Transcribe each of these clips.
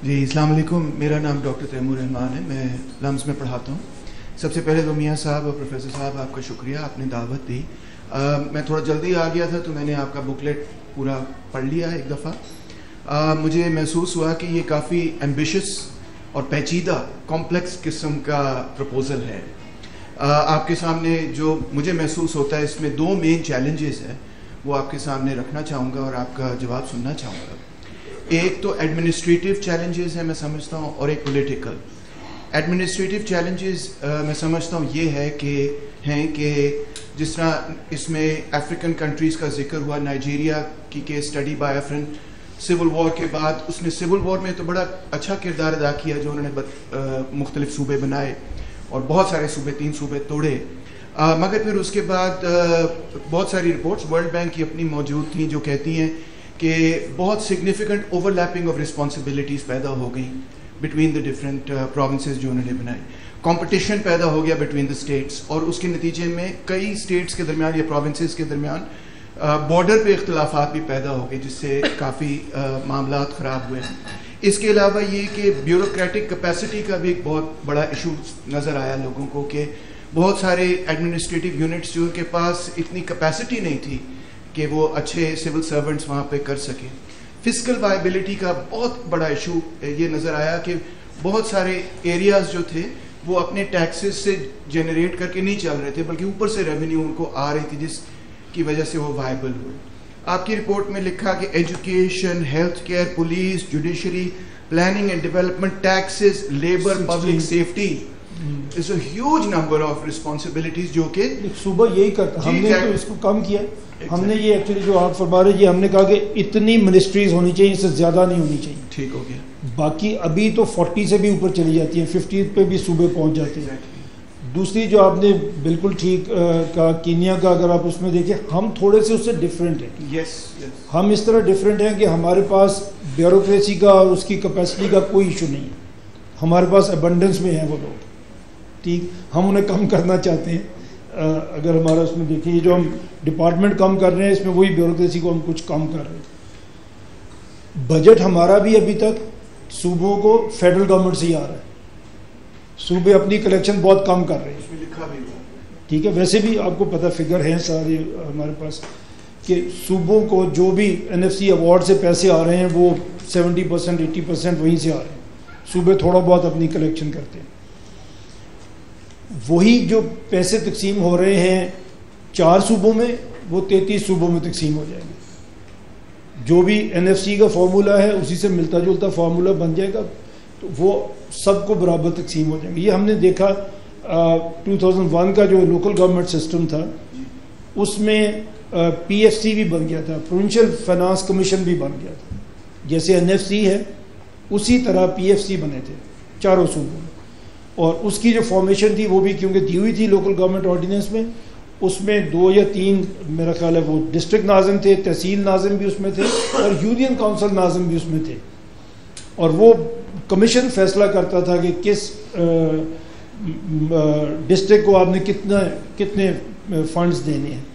जी अस्सलाम वालेकुम, मेरा नाम डॉक्टर तैमूर रहमान है, मैं लम्स में पढ़ाता हूँ। सबसे पहले तो मियाँ साहब और प्रोफेसर साहब आपका शुक्रिया, आपने दावत दी। मैं थोड़ा जल्दी आ गया था तो मैंने आपका बुकलेट पूरा पढ़ लिया एक दफ़ा। मुझे महसूस हुआ कि ये काफ़ी एम्बिशियस और पेचीदा कॉम्प्लेक्स किस्म का प्रपोज़ल है। आपके सामने जो मुझे महसूस होता है इसमें दो मेन चैलेंजेस हैं, वो आपके सामने रखना चाहूँगा और आपका जवाब सुनना चाहूँगा। एक तो एडमिनिस्ट्रेटिव चैलेंजेस है मैं समझता हूँ, और एक पॉलिटिकल। एडमिनिस्ट्रेटिव चैलेंजेस मैं समझता हूँ ये है कि जिस तरह इसमें अफ्रीकन कंट्रीज़ का जिक्र हुआ, नाइजीरिया की case study by a friend, civil war के बाद उसने सिविल वॉर में तो बड़ा अच्छा किरदार अदा किया, जो उन्होंने मुख्तलिफ सूबे बनाए और बहुत सारे सूबे, 3 सूबे तोड़े। मगर फिर उसके बाद बहुत सारी रिपोर्ट्स वर्ल्ड बैंक की अपनी मौजूद थी जो कहती हैं कि बहुत सिग्निफिकेंट ओवरलैपिंग ऑफ रिस्पॉन्सिबिलिटीज़ पैदा हो गई बिटवीन द डिफरेंट प्रोविंसेस जो उन्होंने बनाई। कंपटीशन पैदा हो गया बिटवीन द स्टेट्स, और उसके नतीजे में कई स्टेट्स के दरमियान या प्रोविंसेस के दरमियान बॉर्डर पे इख्तलाफात भी पैदा हो गए, जिससे काफ़ी मामला ख़राब हुए। इसके अलावा ये कि ब्यूरोक्रेटिक कैपेसिटी का भी एक बहुत बड़ा इशू नज़र आया लोगों को, कि बहुत सारे एडमिनिस्ट्रेटिव यूनिट्स जो उनके पास इतनी कैपेसिटी नहीं थी कि वो अच्छे सिविल सर्वेंट्स वहाँ पे कर सकें। फिस्कल वायबिलिटी का बहुत बड़ा इशू ये नज़र आया कि बहुत सारे एरियाज़ जो थे वो अपने टैक्सेस से जनरेट करके नहीं चल रहे थे, बल्कि ऊपर से रेवेन्यू उनको आ रही थी, जिसकी वजह से वो वायबल हुए। आपकी रिपोर्ट में लिखा कि education, health care, police, judiciary, planning and development, taxes, labour, public safety, it's a huge number of responsibilities जो कि सुबह यही करता। हमने तो इसको कम किया। हमने ये एक्चुअली जो आप फरमा रहे हैं, हमने कहा कि इतनी मिनिस्ट्रीज होनी चाहिए, इससे ज़्यादा नहीं होनी चाहिए। ठीक हो गया। बाकी अभी तो 40 से भी ऊपर चली जाती हैं, 50 पे भी सूबे पहुंच जाते हैं। दूसरी जो आपने बिल्कुल ठीक कहा, कीनिया का अगर आप उसमें देखें, हम थोड़े से उससे डिफरेंट हैं। यस, हम इस तरह डिफरेंट हैं कि हमारे पास ब्यूरोक्रेसी का और उसकी कैपेसिटी का कोई इशू नहीं है। हमारे पास अबंडेंस में है वो लोग, ठीक। हम उन्हें कम करना चाहते हैं। अगर हमारा उसमें देखिए, जो हम डिपार्टमेंट कम कर रहे हैं, इसमें वही ब्यूरोक्रेसी को हम कुछ कम कर रहे हैं। बजट हमारा भी अभी तक सूबों को फेडरल गवर्नमेंट से ही आ रहा है। सूबे अपनी कलेक्शन बहुत कम कर रहे हैं, लिखा भी, ठीक है। वैसे भी आपको पता फिगर हैं सारे हमारे पास कि सूबों को जो भी NFC अवार्ड से पैसे आ रहे हैं वो 70%, 80% वहीं से आ रहे हैं। सूबे थोड़ा बहुत अपनी कलेक्शन करते हैं। वही जो पैसे तकसीम हो रहे हैं 4 सूबों में, वो 33 सूबों में तकसीम हो जाएंगे। जो भी NFC का फार्मूला है उसी से मिलता जुलता फार्मूला बन जाएगा, तो वो सबको बराबर तकसीम हो जाएंगे। ये हमने देखा 2001 का जो लोकल गवर्नमेंट सिस्टम था, उसमें PFC भी बन गया था, प्रोविंशियल फाइनेंस कमीशन भी बन गया था। जैसे NFC है उसी तरह PFC बने थे 4 सूबों में, और उसकी जो फॉर्मेशन थी वो भी क्योंकि दी हुई थी लोकल गवर्नमेंट ऑर्डिनेंस में, उसमें 2 या 3 मेरा ख्याल है वो डिस्ट्रिक्ट नाज़िम थे, तहसील नाज़िम भी उसमें थे, और यूनियन काउंसिल नाज़िम भी उसमें थे। और वो कमीशन फैसला करता था कि किस डिस्ट्रिक्ट को आपने कितने फंड्स देने हैं।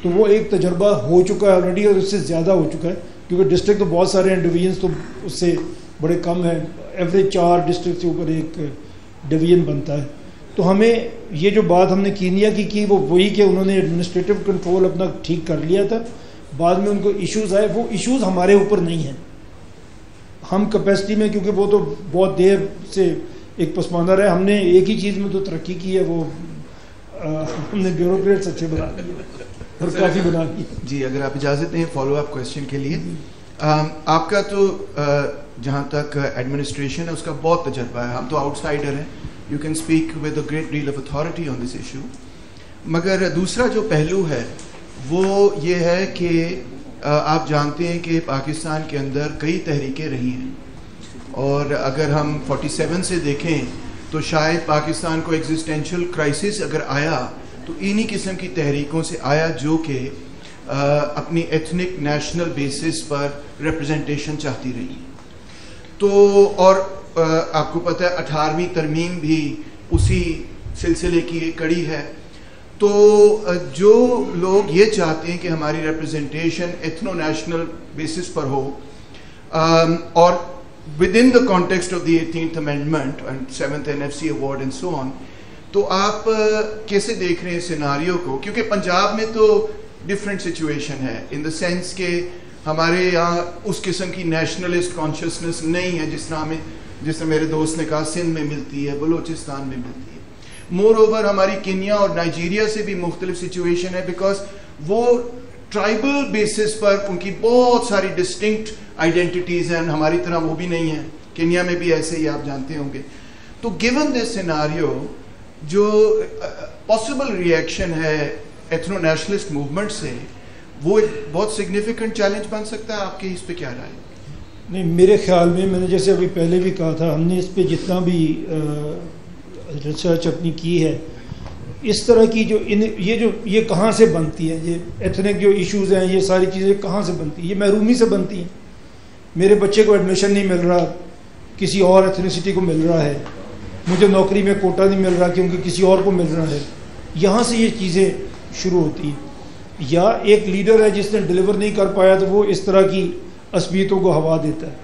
तो वो एक तजर्बा हो चुका है ऑलरेडी, और उससे ज़्यादा हो चुका है, क्योंकि डिस्ट्रिक्ट तो बहुत सारे हैं, डिवीजन्स तो उससे बड़े कम है। एवरेज 4 डिस्ट्रिक्ट से ऊपर एक डिवीजन बनता है। तो हमें ये जो बात हमने कीनिया की वो वही कि उन्होंने एडमिनिस्ट्रेटिव कंट्रोल अपना ठीक कर लिया था, बाद में उनको इश्यूज़ आए। वो इश्यूज़ हमारे ऊपर नहीं हैं। हम कैपेसिटी में, क्योंकि वो तो बहुत देर से एक पसमानदा रहे, हमने एक ही चीज़ में तो तरक्की की है, वो हमने ब्यूरोक्रेट्स अच्छे बना लिए और काफ़ी बना लिए। जी, अगर आप इजाज़त दें फॉलो अप क्वेश्चन के लिए। आपका तो जहाँ तक एडमिनिस्ट्रेशन है उसका बहुत तजर्बा है, हम तो आउटसाइडर हैं, you can speak with a great deal of authority on this issue. मगर दूसरा जो पहलू है वो ये है कि आप जानते हैं कि पाकिस्तान के अंदर कई तहरीकें रही हैं, और अगर हम 47 से देखें तो शायद पाकिस्तान को एग्जिस्टेंशियल क्राइसिस अगर आया तो इन्हीं किस्म की तहरीकों से आया, जो कि अपनी एथनिक नेशनल बेसिस पर रिप्रेजेंटेशन चाहती रही। तो और आपको पता है 18वीं तरमीम भी उसी सिलसिले की एक कड़ी है। तो जो लोग ये चाहते हैं कि हमारी रिप्रेजेंटेशन एथनो नेशनल बेसिस पर हो, और within the context of the 18th Amendment and 7th NFC award and so on, तो आप कैसे देख रहे हैं सिनारियो को? क्योंकि पंजाब में तो डिफरेंट सिचुएशन है इन द सेंस के हमारे यहाँ उस किस्म की नेशनलिस्ट कॉन्शियसनेस नहीं है जिस तरह मेरे दोस्त ने कहा सिंध में मिलती है, बलूचिस्तान में मिलती है। मोर ओवर हमारी केन्या और नाइजीरिया से भी मुख्तलिफ सिचुएशन है, बिकॉज वो ट्राइबल बेसिस पर उनकी बहुत सारी डिस्टिंक्ट आइडेंटिटीज हैं, हमारी तरह वो भी नहीं है। केन्या में भी ऐसे ही आप जानते होंगे। तो गिवन दिस सिनारियो, जो पॉसिबल रिएक्शन है एथनो नेशनलिस्ट मूवमेंट से, वो एक बहुत सिग्निफिकेंट चैलेंज बन सकता है। आपके इस पे क्या राय? नहीं, मेरे ख्याल में मैंने जैसे अभी पहले भी कहा था, हमने इस पे जितना भी रिसर्च अपनी की है, इस तरह की जो ये कहाँ से बनती है, ये एथनिक जो इश्यूज़ हैं, ये सारी चीज़ें कहाँ से बनती हैं? ये महरूमी से बनती हैं। मेरे बच्चे को एडमिशन नहीं मिल रहा, किसी और एथनिसिटी को मिल रहा है, मुझे नौकरी में कोटा नहीं मिल रहा क्योंकि किसी और को मिल रहा है। यहाँ से ये चीज़ें शुरू होती हैं। या एक लीडर है जिसने डिलीवर नहीं कर पाया तो वो इस तरह की असबियतों को हवा देता है।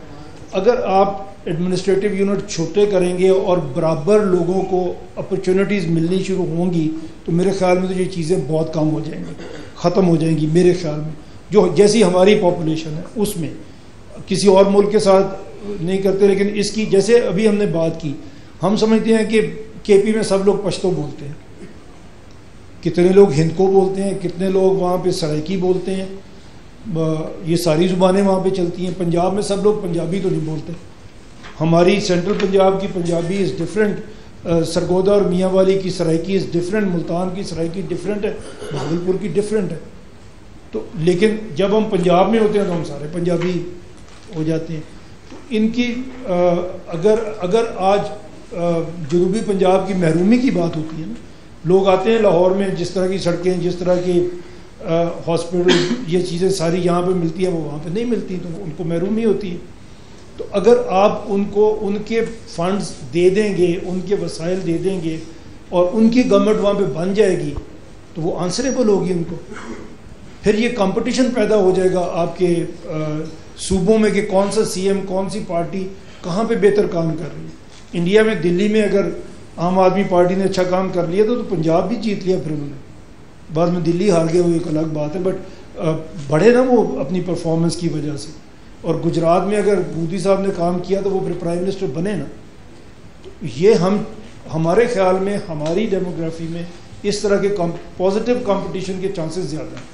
अगर आप एडमिनिस्ट्रेटिव यूनिट छोटे करेंगे और बराबर लोगों को अपॉर्चुनिटीज़ मिलनी शुरू होंगी तो मेरे ख्याल में तो ये चीज़ें बहुत कम हो जाएंगी, ख़त्म हो जाएंगी। मेरे ख्याल में जो जैसी हमारी पॉपुलेशन है उसमें, किसी और मुल्क के साथ नहीं करते, लेकिन इसकी जैसे अभी हमने बात की, हम समझते हैं कि केपी में सब लोग पश्तो बोलते हैं, कितने लोग हिंद को बोलते हैं, कितने लोग वहाँ पे सराइकी बोलते हैं, ये सारी ज़ुबानें वहाँ पे चलती हैं। पंजाब में सब लोग पंजाबी तो नहीं बोलते। हमारी सेंट्रल पंजाब की पंजाबी इज़ डिफरेंट, सरगोदा और मियाँ वाली की सराइकी इज़ डिफरेंट, मुल्तान की सराइकी डिफरेंट है, भागलपुर की डिफरेंट है। तो लेकिन जब हम पंजाब में होते हैं तो हम सारे पंजाबी हो जाते हैं। तो इनकी अगर आज जनूबी पंजाब की महरूमी की बात होती है ना, लोग आते हैं लाहौर में, जिस तरह की सड़कें, जिस तरह की हॉस्पिटल, ये चीज़ें सारी यहाँ पे मिलती हैं वो वहाँ पे नहीं मिलती, तो उनको महरूमी होती है। तो अगर आप उनको उनके फंड्स दे देंगे, उनके वसाइल दे देंगे और उनकी गवर्नमेंट वहाँ पे बन जाएगी तो वो आंसरेबल होगी उनको। फिर ये कंपटीशन पैदा हो जाएगा आपके सूबों में कि कौन सा सीएम, कौन सी पार्टी कहाँ पे बेहतर काम कर रही है। इंडिया में दिल्ली में अगर आम आदमी पार्टी ने अच्छा काम कर लिया तो पंजाब भी जीत लिया, फिर उन्होंने बाद में दिल्ली हार गए, वो एक अलग बात है, बट बढ़े ना वो अपनी परफॉर्मेंस की वजह से। और गुजरात में अगर मोदी साहब ने काम किया तो वो फिर प्राइम मिनिस्टर बने ना। तो ये हमारे ख्याल में हमारी डेमोग्राफी में इस तरह के पॉजिटिव कंपटीशन के चांसेस ज़्यादा हैं।